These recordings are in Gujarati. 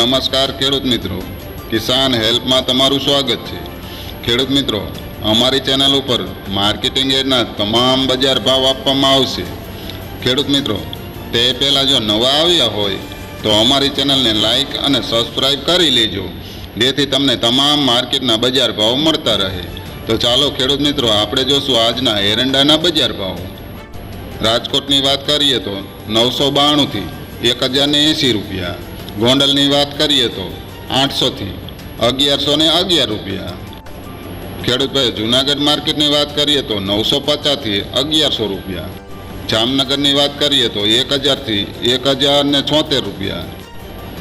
નમસ્કાર ખેડૂત મિત્રો, કિસાન હેલ્પમાં તમારું સ્વાગત છે। ખેડૂત મિત્રો, અમારી ચેનલ ઉપર માર્કેટિંગ એડના તમામ બજાર ભાવ આપવામાં આવશે। ખેડૂત મિત્રો, તે પહેલાં જો નવા આવ્યા હોય તો અમારી ચેનલને લાઈક અને સબસ્ક્રાઈબ કરી લેજો, જેથી તમને તમામ માર્કેટના બજાર ભાવ મળતા રહે। તો ચાલો ખેડૂત મિત્રો, આપણે જોશું આજના એરંડાના બજાર ભાવ। રાજકોટની વાત કરીએ તો 992થી 1080 રૂપિયા। ગોંડલની વાત કરીએ તો 800થી 1111 રૂપિયા। ખેડૂત ભાઈ, જૂનાગઢ માર્કેટની વાત કરીએ તો 950થી 1100 રૂપિયા। જામનગરની વાત કરીએ તો 1000થી 1076 રૂપિયા।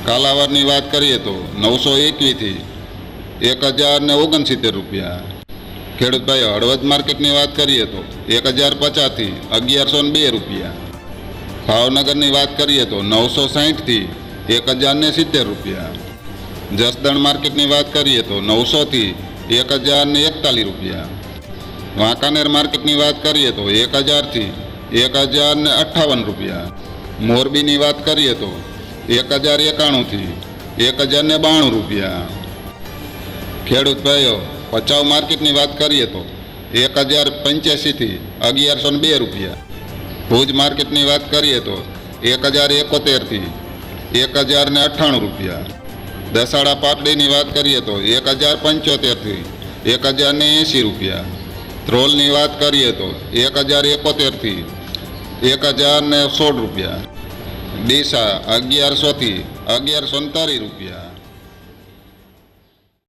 કાલાવારની વાત કરીએ તો 921થી 1069 રૂપિયા। ખેડૂત ભાઈ, હળવદ માર્કેટની વાત કરીએ તો 1050થી 1102 રૂપિયા। ભાવનગરની વાત કરીએ તો 960થી 1070 રૂપિયા। જસદણ માર્કેટની વાત કરીએ તો 900થી 1041 રૂપિયા। વાંકાનેર માર્કેટની વાત કરીએ તો 1000થી 1058 રૂપિયા। મોરબીની વાત કરીએ તો 1091થી 1092 રૂપિયા। ખેડૂત ભાઈઓ, ભચાઉ માર્કેટની વાત કરીએ તો 1085થી 1102 રૂપિયા। ભુજ માર્કેટની વાત કરીએ તો 1071થી 1098 રૂપિયા। દસાડા પાટડીની વાત કરીએ તો 1075થી 1080 રૂપિયા। ધ્રોલની વાત કરીએ તો 1071થી 1016 રૂપિયા। ડીસા 1100થી 1139 રૂપિયા।